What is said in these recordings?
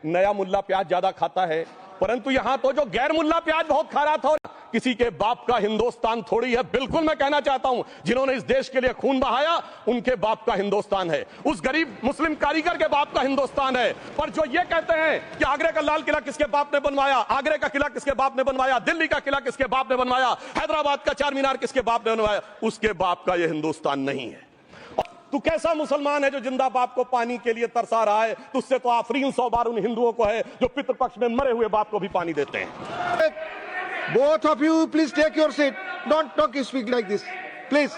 नया मुल्ला प्याज ज्यादा खाता है, परंतु यहां तो जो गैर मुल्ला प्याज बहुत खा रहा था, किसी के बाप का हिंदुस्तान थोड़ी है। बिल्कुल मैं कहना चाहता हूं, जिन्होंने इस देश के लिए खून बहाया उनके बाप का हिंदुस्तान है, उस गरीब मुस्लिम कारीगर के बाप का हिंदुस्तान है। पर जो ये कहते हैं कि आगरे का लाल किला किसके बाप ने बनवाया, आगरे का किला किसके बाप ने बनवाया, दिल्ली का किला किसके बाप ने बनवाया, हैदराबाद का चार मीनार किसके बाप ने बनवाया, उसके बाप का यह हिंदुस्तान नहीं है। तू कैसा मुसलमान है जो जिंदा बाप को पानी के लिए तरसा रहा है? तुझसे तो आफरीन 100 बार उन हिंदुओं को है जो पितृपक्ष में मरे हुए बाप को भी पानी देते हैं। Both of you, please take your seat. Don't speak like this, please.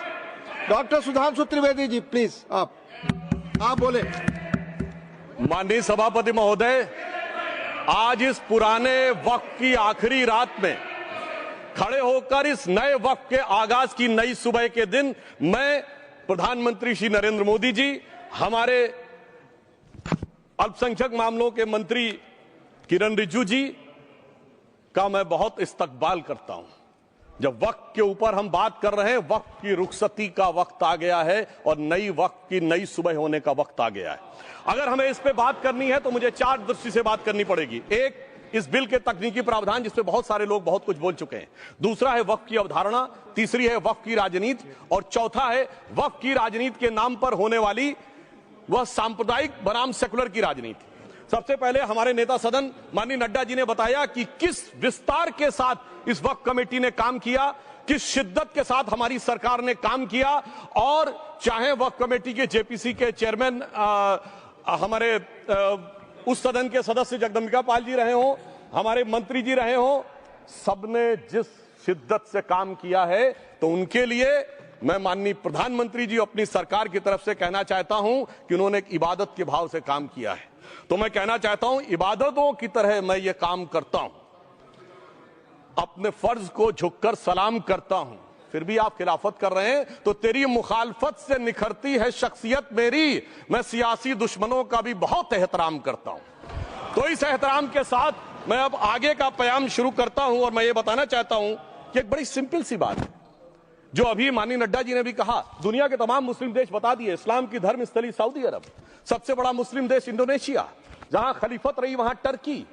Dr. Sudhanshu Trivedi ji, please. आप बोले। माननीय सभापति महोदय, आज इस पुराने वक्त की आखिरी रात में खड़े होकर इस नए वक्त के आगाज की नई सुबह के दिन मैं प्रधानमंत्री श्री नरेंद्र मोदी जी, हमारे अल्पसंख्यक मामलों के मंत्री किरण रिजिजू जी का मैं बहुत इस्तकबाल करता हूं। जब वक्त के ऊपर हम बात कर रहे हैं, वक्त की रुखसती का वक्त आ गया है और नई वक्त की नई सुबह होने का वक्त आ गया है। अगर हमें इस पे बात करनी है तो मुझे चार दृष्टि से बात करनी पड़ेगी। एक, इस बिल के तकनीकी प्रावधान जिस पे बहुत सारे लोग बहुत कुछ बोल चुके हैं। दूसरा है वक्त की अवधारणा, तीसरी है वक्त की राजनीति और चौथा है वक्त की राजनीति के नाम पर होने वाली वह सांप्रदायिक बनाम सेकुलर की राजनीति। सबसे पहले हमारे नेता सदन माननीय नड्डा जी ने बताया कि किस विस्तार के साथ इस वक्त कमेटी ने काम किया, किस शिद्दत के साथ हमारी सरकार ने काम किया। और चाहे वक्त कमेटी के जेपीसी के चेयरमैन हमारे उस सदन के सदस्य जगदम्बिका पाल जी रहे हो, हमारे मंत्री जी रहे हो, सबने जिस शिद्दत से काम किया है, तो उनके लिए मैं माननीय प्रधानमंत्री जी अपनी सरकार की तरफ से कहना चाहता हूं कि उन्होंने एक इबादत के भाव से काम किया है। तो मैं कहना चाहता हूं, इबादतों की तरह मैं ये काम करता हूं, अपने फर्ज को झुककर सलाम करता हूं, फिर भी आप खिलाफत कर रहे हैं तो तेरी मुखालफत से निखरती है शख्सियत मेरी। मैं सियासी दुश्मनों का भी बहुत एहतराम करता हूं। तो इस एहतराम के साथ मैं अब आगे का प्याम शुरू करता हूं और मैं ये बताना चाहता हूं कि एक बड़ी सिंपल सी बात है जो अभी माननीय नड्डा जी ने भी कहा। दुनिया के तमाम मुस्लिम देश बता दिए, इस्लाम की धर्म स्थली सऊदी अरब, सबसे बड़ा मुस्लिम देश इंडोनेशिया, जहां खलीफत रही वहां टर्की,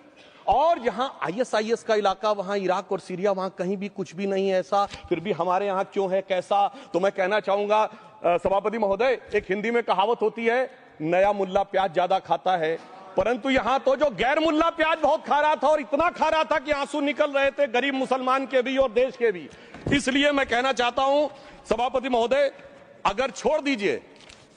और जहां आईएसआईएस का इलाका वहां इराक और सीरिया, वहां कहीं भी कुछ भी नहीं है ऐसा, फिर भी हमारे यहां क्यों है कैसा? तो मैं कहना चाहूंगा सभापति महोदय, एक हिंदी में कहावत होती है, नया मुल्ला प्याज ज्यादा खाता है, परंतु यहां तो जो गैर मुल्ला प्याज बहुत खा रहा था और इतना खा रहा था कि आंसू निकल रहे थे गरीब मुसलमान के भी और देश के भी। इसलिए मैं कहना चाहता हूं सभापति महोदय, अगर छोड़ दीजिए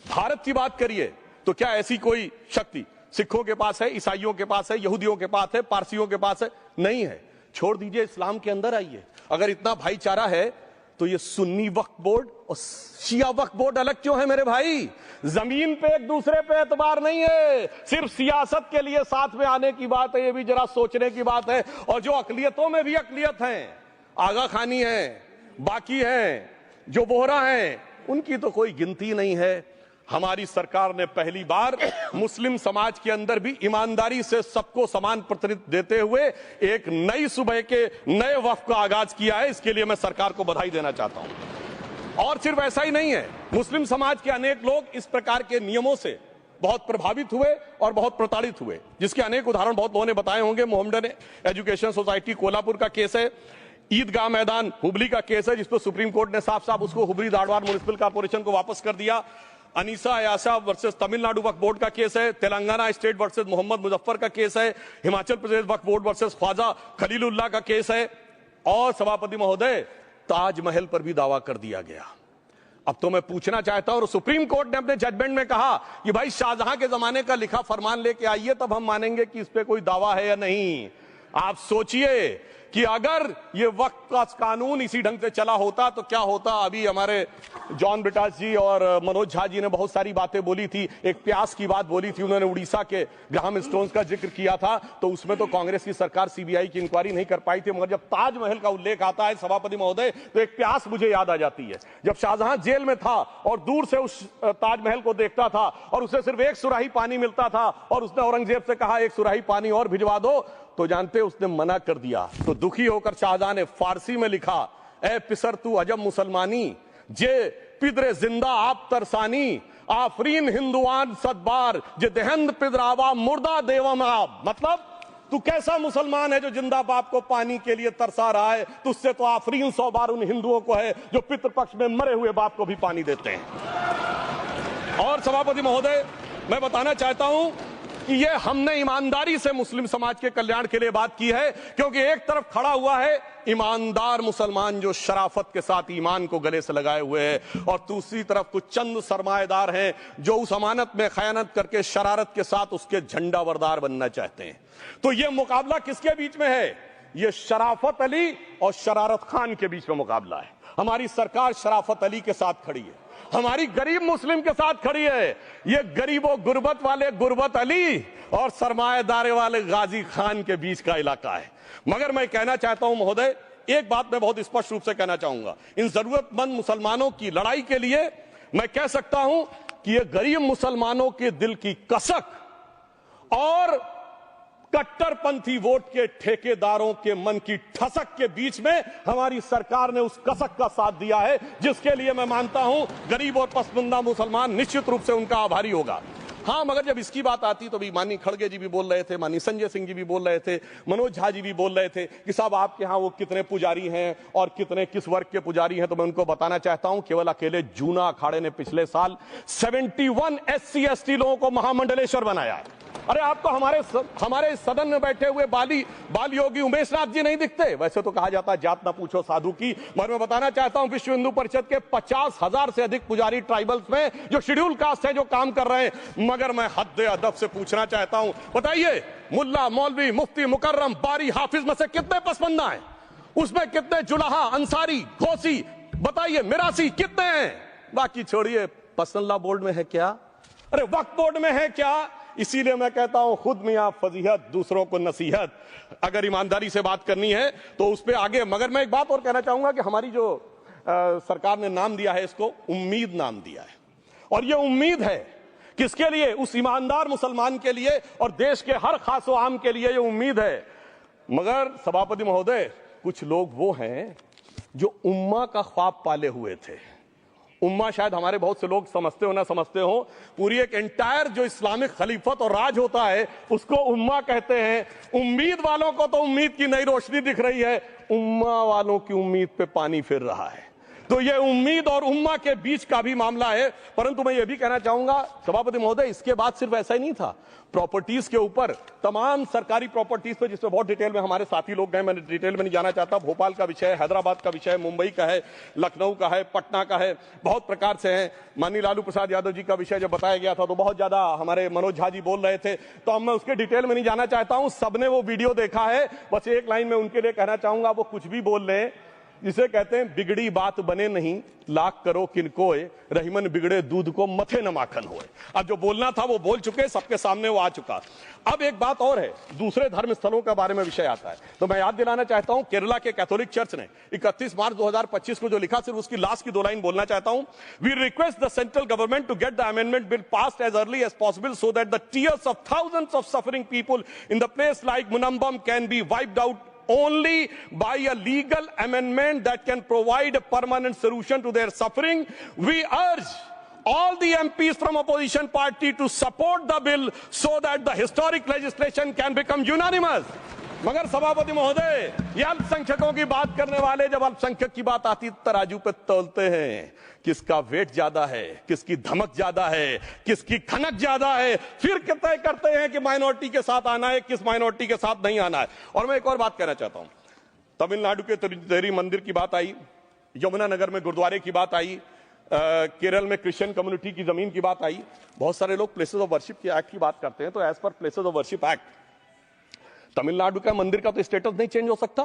भारत की बात करिए, तो क्या ऐसी कोई शक्ति सिखों के पास है, ईसाइयों के पास है, यहूदियों के पास है, पारसियों के पास है? नहीं है। छोड़ दीजिए, इस्लाम के अंदर आइए। अगर इतना भाईचारा है तो ये सुन्नी वक्फ बोर्ड और शिया वक्फ बोर्ड अलग क्यों है मेरे भाई? जमीन पे एक दूसरे पे एतबार नहीं है, सिर्फ सियासत के लिए साथ में आने की बात है। ये भी जरा सोचने की बात है। और जो अकलियतों में भी अकलियत है, आगा खानी है, बाकी है, जो बोहरा है, उनकी तो कोई गिनती नहीं है। हमारी सरकार ने पहली बार मुस्लिम समाज के अंदर भी ईमानदारी से सबको समान प्रतिनिधित्व देते हुए एक नई सुबह के नए वक्त का आगाज किया है। इसके लिए मैं सरकार को बधाई देना चाहता हूं। और सिर्फ ऐसा ही नहीं है, मुस्लिम समाज के अनेक लोग इस प्रकार के नियमों से बहुत प्रभावित हुए और बहुत प्रताड़ित हुए, जिसके अनेक उदाहरण बहुत लोगों ने बताए होंगे। मोहम्मडन एजुकेशन सोसाइटी कोल्हापुर का केस है, ईदगाह मैदान हुबली का केस है, जिसपर सुप्रीम कोर्ट ने साफ साफ उसको हुबली धारवाड़ म्युनिसिपल कॉर्पोरेशन को वापस कर दिया। अनीसा अयाशा वर्सेस तमिलनाडु वक्फ बोर्ड का केस है, तेलंगाना स्टेट वर्सेस मोहम्मद मुजफ्फर का केस है, हिमाचल प्रदेश वक्फ बोर्ड वर्सेस ख्वाजा खलीलुल्लाह का केस है, और सभापति महोदय ताजमहल पर भी दावा कर दिया गया। अब तो मैं पूछना चाहता हूं, सुप्रीम कोर्ट ने अपने जजमेंट में कहा कि भाई शाहजहां के जमाने का लिखा फरमान लेके आइए, तब हम मानेंगे कि इस पे कोई दावा है या नहीं। आप सोचिए कि अगर ये वक्त का कानून इसी ढंग से चला होता तो क्या होता। अभी हमारे जॉन ब्रिटास जी और मनोज झा जी ने बहुत सारी बातें बोली थी, एक प्यास की बात बोली थी, उन्होंने उड़ीसा के ग्राहम स्टोन्स का जिक्र किया था, तो उसमें तो कांग्रेस की सरकार सीबीआई की इंक्वायरी नहीं कर पाई थी। मगर जब ताजमहल का उल्लेख आता है सभापति महोदय, तो एक प्यास मुझे याद आ जाती है। जब शाहजहां जेल में था और दूर से उस ताजमहल को देखता था और उसे सिर्फ एक सुराही पानी मिलता था और उसने औरंगजेब से कहा एक सुराही पानी और भिजवा दो, तो जानते उसने मना कर दिया। तो दुखी होकर शाहजहां ने फारसी में लिखा, ए पिसर तू अजब मुसलमानी, जे पिदरे जिंदा आप तरसानी, आफरीन हिंदुआन सदबार जे देहंद पिदरावा मुर्दा देवम आप। मतलब तू कैसा मुसलमान है जो जिंदा बाप को पानी के लिए तरसा रहा है? तुझसे तो आफरीन 100 बार उन हिंदुओं को है जो पितृपक्ष में मरे हुए बाप को भी पानी देते हैं। और सभापति महोदय, मैं बताना चाहता हूं कि ये हमने ईमानदारी से मुस्लिम समाज के कल्याण के लिए बात की है, क्योंकि एक तरफ खड़ा हुआ है ईमानदार मुसलमान जो शराफत के साथ ईमान को गले से लगाए हुए हैं, और दूसरी तरफ कुछ चंद सरमाएदार हैं जो उस अमानत में खयानत करके शरारत के साथ उसके झंडा बरदार बनना चाहते हैं। तो ये मुकाबला किसके बीच में है? ये शराफत अली और शरारत खान के बीच में मुकाबला है। हमारी सरकार शराफत अली के साथ खड़ी है, हमारी गरीब मुस्लिम के साथ खड़ी है। ये गरीबों गुर्बत वाले गुर्बत अली और सरमाएदारे वाले गाजी खान के बीच का इलाका है। मगर मैं कहना चाहता हूं महोदय, एक बात मैं बहुत स्पष्ट रूप से कहना चाहूंगा, इन जरूरतमंद मुसलमानों की लड़ाई के लिए मैं कह सकता हूं कि ये गरीब मुसलमानों के दिल की कसक और कट्टरपंथी वोट के ठेकेदारों के मन की ठसक के बीच में हमारी सरकार ने उस कसक का साथ दिया है, जिसके लिए मैं मानता हूं गरीब और पसमानदा मुसलमान निश्चित रूप से उनका आभारी होगा। हां, मगर जब इसकी बात आती तो भी माननीय खड़गे जी भी बोल रहे थे, माननीय संजय सिंह जी भी बोल रहे थे, मनोज झा जी भी बोल रहे थे कि साहब आपके यहां वो कितने पुजारी हैं और कितने किस वर्ग के पुजारी हैं। तो मैं उनको बताना चाहता हूं, केवल अकेले जूना अखाड़े ने पिछले साल 71 SC ST लोगों को महामंडलेश्वर बनाया है। अरे आपको हमारे सदन में बैठे हुए बाल योगी उमेश नाथ जी नहीं दिखते? वैसे तो कहा जाता है जात ना पूछो साधु की, मगर मैं बताना चाहता हूं विश्व हिंदू परिषद के 50,000 से अधिक पुजारी ट्राइबल्स में जो शेड्यूल कास्ट है जो काम कर रहे हैं। मगर मैं हद अदब से पूछना चाहता हूं, बताइए मुल्ला मौलवी मुफ्ती मुकर्रम बारी हाफिज में से कितने पसमंदा हैं? उसमें कितने जुलाहा अंसारी घोसी बताइए मिरासी कितने हैं? बाकी छोड़िए, पसंदला बोर्ड में है क्या? अरे वक्फ बोर्ड में है क्या? इसीलिए मैं कहता हूं खुद मियां फजीहत दूसरों को नसीहत। अगर ईमानदारी से बात करनी है तो उस पर आगे। मगर मैं एक बात और कहना चाहूंगा कि हमारी जो सरकार ने नाम दिया है, इसको उम्मीद नाम दिया है, और ये उम्मीद है किसके लिए? उस ईमानदार मुसलमान के लिए और देश के हर खास व आम के लिए ये उम्मीद है। मगर सभापति महोदय, कुछ लोग वो हैं जो उम्मा का ख्वाब पाले हुए थे। उम्मा शायद हमारे बहुत से लोग समझते हो ना समझते हो, पूरी एक एंटायर जो इस्लामिक खलीफत और राज होता है उसको उम्मा कहते हैं। उम्मीद वालों को तो उम्मीद की नई रोशनी दिख रही है, उम्मा वालों की उम्मीद पे पानी फिर रहा है। तो ये उम्मीद और उम्मा के बीच का भी मामला है। परंतु मैं ये भी कहना चाहूंगा सभापति महोदय, इसके बाद सिर्फ ऐसा ही नहीं था। प्रॉपर्टीज के ऊपर, तमाम सरकारी प्रॉपर्टीज पे, जिसमें बहुत डिटेल में हमारे साथी लोग गए, मैंने डिटेल में नहीं जाना चाहता। भोपाल का विषय है, हैदराबाद का विषय है, मुंबई का है, लखनऊ का है, पटना का है, बहुत प्रकार से है। माननीय लालू प्रसाद यादव जी का विषय जब बताया गया था तो बहुत ज्यादा हमारे मनोज झा जी बोल रहे थे, तो अब मैं उसके डिटेल में नहीं जाना चाहता हूं। सबने वो वीडियो देखा है। बस एक लाइन में उनके लिए कहना चाहूंगा, वो कुछ भी बोल रहे हैं, जिसे कहते हैं बिगड़ी बात बने नहीं, लाख करो किनकोए, रहीमन बिगड़े दूध को मथे न माखन होए। अब जो बोलना था वो बोल चुके, सबके सामने वो आ चुका। अब एक बात और है, दूसरे धर्म स्थलों के बारे में विषय आता है, तो मैं याद दिलाना चाहता हूं, केरला के कैथोलिक चर्च ने 31 मार्च 2025 को जो लिखा, सिर्फ उसकी लास्ट की 2 लाइन बोलना चाहता हूं। We request the central government to get the amendment bill passed as early as possible so that the tears of thousands of suffering people in the place like Munambam can be wiped out only by a legal amendment that can provide a permanent solution to their suffering. We urge all the MPs from opposition party to support the bill so that the historic legislation can become unanimous. मगर सभापति महोदय, ये अल्पसंख्यकों की बात करने वाले जब अल्पसंख्यक की बात आती तराजू पे तोलते हैं, किसका वेट ज्यादा है, किसकी धमक ज्यादा है, किसकी खनक ज्यादा है, फिर तय करते हैं कि माइनॉरिटी के साथ आना है, किस माइनॉरिटी के साथ नहीं आना है। और मैं एक और बात कहना चाहता हूं, तमिलनाडु के तिरुपति मंदिर की बात आई, यमुनानगर में गुरुद्वारे की बात आई, केरल में क्रिश्चियन कम्युनिटी की जमीन की बात आई। बहुत सारे लोग प्लेसेस ऑफ वर्शिप की एक्ट की बात करते हैं, तो as per places of worship act Tamil Nadu का मंदिर का तो स्टेटस नहीं चेंज हो सकता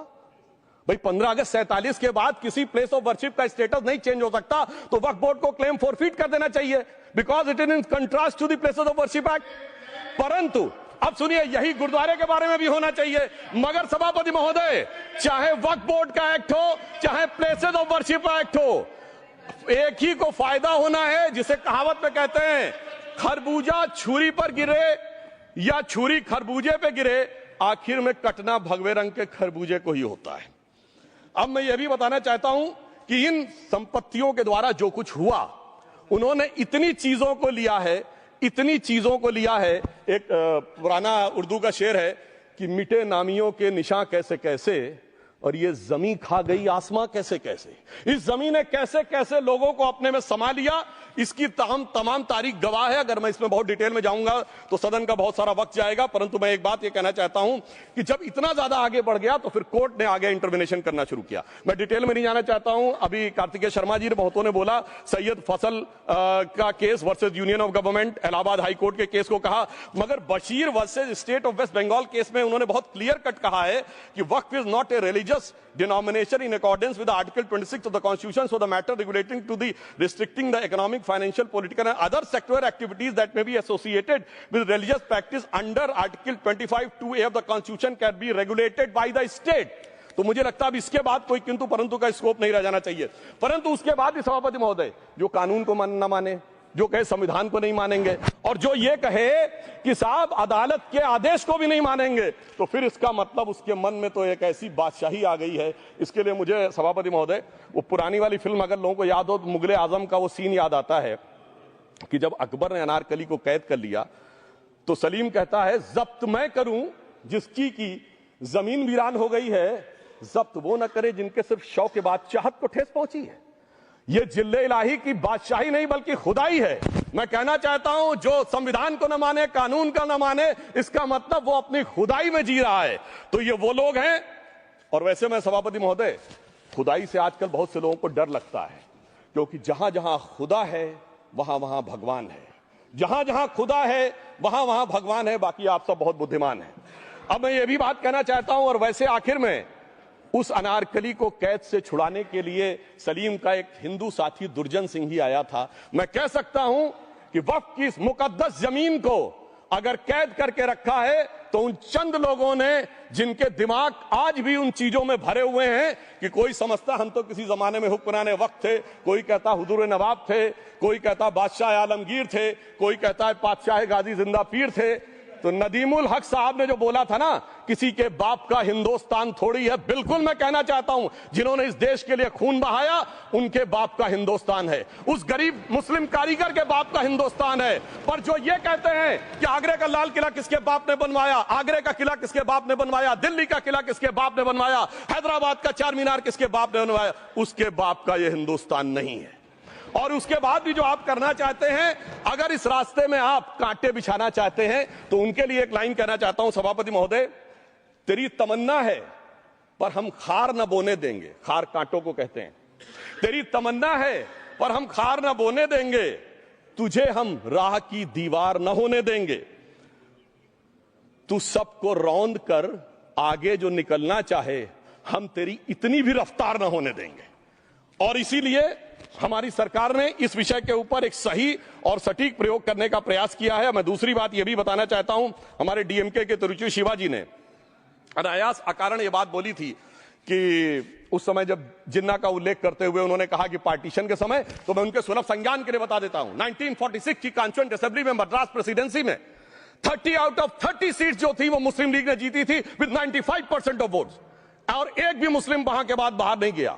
भाई। 15 अगस्त 47 के बाद किसी प्लेस ऑफ वर्शिप का स्टेटस नहीं चेंज हो सकता, तो वक्फ बोर्ड को क्लेम फॉरफिट कर देना चाहिए, because it is in contrast to the places of worship act. परंतु अब सुनिए, यही गुरुद्वारे के बारे में भी होना चाहिए। मगर सभापति महोदय, चाहे वक्फ बोर्ड का एक्ट हो, चाहे प्लेसेस ऑफ वर्शिप एक्ट हो, एक ही को फायदा होना है, जिसे कहावत में कहते हैं खरबूजा छुरी पर गिरे या छुरी खरबूजे पे गिरे, आखिर में कटना भगवे रंग के खरबूजे को ही होता है। अब मैं यह भी बताना चाहता हूं कि इन संपत्तियों के द्वारा जो कुछ हुआ उन्होंने इतनी चीजों को लिया है, इतनी चीजों को लिया है। एक पुराना उर्दू का शेर है कि मिटे नामियों के निशान कैसे कैसे, और ये जमीन खा गई आसमां कैसे कैसे। इस जमीन ने कैसे कैसे लोगों को अपने में समा लिया, इसकी तमाम तारीख गवाह है। अगर मैं इसमें बहुत डिटेल में जाऊंगा तो सदन का बहुत सारा वक्त जाएगा, परंतु मैं एक बात ये कहना चाहता हूं कि जब इतना ज्यादा आगे बढ़ गया तो फिर कोर्ट ने आगे इंटरवेंशन करना शुरू किया। मैं डिटेल में नहीं जाना चाहता हूं। अभी कार्तिकेय शर्मा जी ने बहुतों ने बोला सैयद फैसल का case versus Union of Government, Allahabad High Court के केस को कहा, मगर Bashir versus State of West Bengal case में उन्होंने बहुत क्लियर कट कहा है कि waqf is not a religious denomination in accordance with the Article 26 of the Constitution, so the matter relating to the restricting the economic, financial, political and other sectoral activities that may be associated with religious practice under Article 25(2)(a) of the Constitution can be regulated by the state. तो मुझे लगता है अब इसके बाद कोई किंतु परंतु का स्कोप नहीं रह जाना चाहिए। परंतु उसके बाद भी सभापति महोदय जो कानून को न माने, जो कहे संविधान को नहीं मानेंगे, और जो ये कहे कि साहब अदालत के आदेश को भी नहीं मानेंगे, तो फिर इसका मतलब उसके मन में तो एक ऐसी बादशाही आ गई है। इसके लिए मुझे सभापति महोदय वो पुरानी वाली फिल्म अगर लोगों को याद हो तो मुगले आजम का वो सीन याद आता है कि जब अकबर ने अनारकली को कैद कर लिया तो सलीम कहता है जब्त मैं करूं जिसकी की जमीन वीरान हो गई है, जब्त वो न करे जिनके सिर्फ शौ के बाद चाहत को ठेस पहुंची है। ये जिल्ले इलाही की बादशाही नहीं बल्कि खुदाई है। मैं कहना चाहता हूं जो संविधान को न माने, कानून का न माने, इसका मतलब वो अपनी खुदाई में जी रहा है। तो ये वो लोग हैं। और वैसे मैं सभापति महोदय खुदाई से आजकल बहुत से लोगों को डर लगता है, क्योंकि जहां जहां खुदा है वहां वहां भगवान है, जहां जहां खुदा है वहां वहां भगवान है। बाकी आप सब बहुत बुद्धिमान हैं। अब मैं ये भी बात कहना चाहता हूं, और वैसे आखिर में उस अनारकली को कैद से छुड़ाने के लिए सलीम का एक हिंदू साथी दुर्जन सिंह ही आया था। मैं कह सकता हूं कि वक्फ की इस मुकद्दस जमीन को अगर कैद करके रखा है तो उन चंद लोगों ने जिनके दिमाग आज भी उन चीजों में भरे हुए हैं कि कोई समझता हम तो किसी जमाने में हुक्मराने वक्त थे, कोई कहता हुजूर नवाब थे, कोई कहता बादशाह आलमगीर थे, कोई कहता है बादशाह गाजी जिंदा पीर थे। तो नदीमुल हक साहब ने जो बोला था ना, किसी के बाप का हिंदुस्तान थोड़ी है, बिल्कुल मैं कहना चाहता हूं जिन्होंने इस देश के लिए खून बहाया उनके बाप का हिंदुस्तान है, उस गरीब मुस्लिम कारीगर के बाप का हिंदुस्तान है। पर जो ये कहते हैं कि आगरे का लाल किला किसके बाप ने बनवाया, आगरे का किला किसके बाप ने बनवाया, दिल्ली का किला किसके बाप ने बनवाया, हैदराबाद का चार मीनार किसके बाप ने बनवाया, उसके बाप का यह हिंदुस्तान नहीं है। और उसके बाद भी जो आप करना चाहते हैं, अगर इस रास्ते में आप कांटे बिछाना चाहते हैं, तो उनके लिए एक लाइन कहना चाहता हूं सभापति महोदय, तेरी तमन्ना है पर हम खार न बोने देंगे, खार कांटों को कहते हैं, तेरी तमन्ना है पर हम खार न बोने देंगे, तुझे हम राह की दीवार न होने देंगे, तू सबको रौंद कर आगे जो निकलना चाहे हम तेरी इतनी भी रफ्तार न होने देंगे। और इसीलिए हमारी सरकार ने इस विषय के ऊपर एक सही और सटीक प्रयोग करने का प्रयास किया है। मैं दूसरी बात यह भी बताना चाहता हूं, हमारे डीएमके के तिरुचि शिवाजी ने अनायास अकारण यह बात बोली थी कि उस समय जब जिन्ना का उल्लेख करते हुए उन्होंने कहा कि पार्टीशन के समय, तो मैं उनके सुलभ संज्ञान के लिए बता देता हूं, 1946 की कॉन्स्टिट्यूएंट असेंबली में मद्रास प्रेसिडेंसी में 30 आउट ऑफ 30 सीट जो थी वो मुस्लिम लीग ने जीती थी विद 95% ऑफ वोट्स, और एक भी मुस्लिम वहां के बाद बाहर नहीं गया।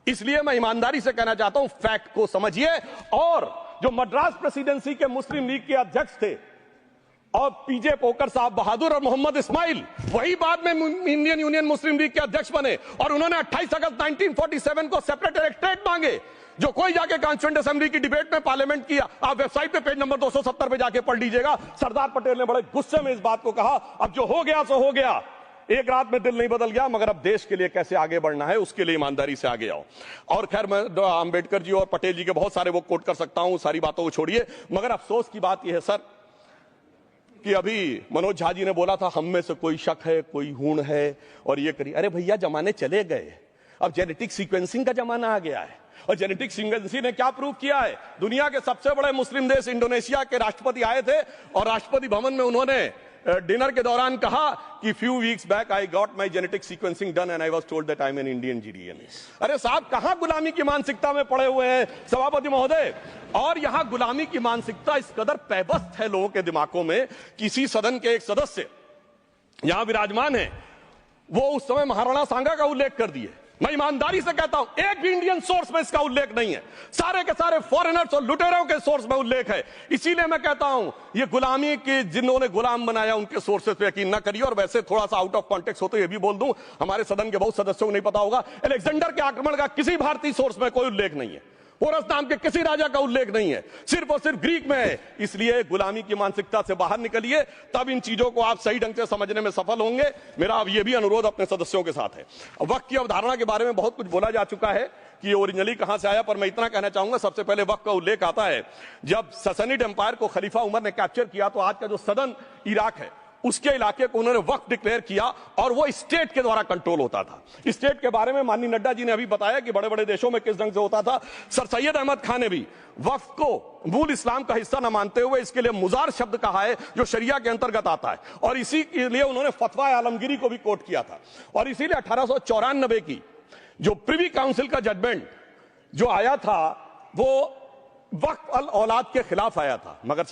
इसलिए मैं ईमानदारी से कहना चाहता हूं, फैक्ट को समझिए। और जो मद्रास प्रेसिडेंसी के मुस्लिम लीग के अध्यक्ष थे और पीजे पोकर साहब बहादुर और मोहम्मद इस्माइल, वही बाद में इंडियन यूनियन मुस्लिम लीग के अध्यक्ष बने, और उन्होंने 28 अगस्त 1947 को सेपरेट इलेक्टोरेट मांगे, जो कोई जाके कॉन्स्टिट्यूएंट असेंबली की डिबेट में पार्लियामेंट किया। आप वेबसाइट पे पेज नंबर 270 पे जाके पढ़ लीजिएगा। सरदार पटेल ने बड़े गुस्से में इस बात को कहा, अब जो हो गया सो हो गया, एक रात में दिल नहीं बदल गया, मगर अब देश के लिए कैसे आगे बढ़ना है उसके लिए ईमानदारी से आगे आओ। और खैर मैं अंबेडकर जी और पटेल जी के बहुत सारे वो कोट कर सकता हूं, सारी बातों को छोड़िए, मगर अफसोस की बात यह है सर कि अभी मनोज झा जी ने बोला था हम में से कोई शक है, कोई हूण है और ये करिए। अरे भैया जमाने चले गए, अब जेनेटिक सीक्वेंसिंग का जमाना आ गया है। और जेनेटिक सीक्वेंसिंग ने क्या प्रूव किया है, दुनिया के सबसे बड़े मुस्लिम देश इंडोनेशिया के राष्ट्रपति आए थे और राष्ट्रपति भवन में उन्होंने डिनर के दौरान कहा कि few weeks back I got my genetic sequencing done and I was told that I am an Indian GDN. अरे साहब कहां गुलामी की मानसिकता में पड़े हुए हैं सभापति महोदय। और यहां गुलामी की मानसिकता इस कदर पैबस्त है लोगों के दिमागों में। किसी सदन के एक सदस्य यहां विराजमान है, वो उस समय महाराणा सांगा का उल्लेख कर दिए मैं ईमानदारी से कहता हूं, एक भी इंडियन सोर्स में इसका उल्लेख नहीं है। सारे के सारे फॉरेनर्स और लुटेरों के सोर्स में उल्लेख है। इसीलिए मैं कहता हूं, ये गुलामी के जिन्होंने गुलाम बनाया उनके सोर्सेस पे यकीन ना करिए। और वैसे थोड़ा सा आउट ऑफ कॉन्टेक्स्ट हो तो ये भी बोल दूं, हमारे सदन के बहुत सदस्यों को नहीं पता होगा, अलेक्जेंडर के आक्रमण का किसी भारतीय सोर्स में कोई उल्लेख नहीं है। पोरस नाम के किसी राजा का उल्लेख नहीं है, सिर्फ और सिर्फ ग्रीक में है। इसलिए गुलामी की मानसिकता से बाहर निकलिए, तब इन चीजों को आप सही ढंग से समझने में सफल होंगे। मेरा अब यह भी अनुरोध अपने सदस्यों के साथ है। वक्त की अवधारणा के बारे में बहुत कुछ बोला जा चुका है कि ये ओरिजिनली कहां से आया, पर मैं इतना कहना चाहूंगा, सबसे पहले वक्त का उल्लेख आता है जब ससनिड एम्पायर को खलीफा उमर ने कैप्चर किया, तो आज का जो सदर्न इराक है उसके इलाके को उन्होंने वक्फ डिक्लेयर किया और वो स्टेट के द्वारा कंट्रोल होता था। स्टेट के बारे में माननीय नड्डा जी ने अभी बताया कि बड़े बड़े देशों में किस ढंग से होता था। सर सैयद अहमद खान ने भी वक्फ को मूल इस्लाम का हिस्सा न मानते हुए इसके लिए मुजार शब्द कहा है, जो शरिया के अंतर्गत आता है, और इसी के लिए उन्होंने फतवा आलमगिरी को भी कोट किया था। और इसीलिए 1894 की जो प्रिवी काउंसिल का जजमेंट जो आया था वो वक्फ अल औलाद के खिलाफ आया था, मगर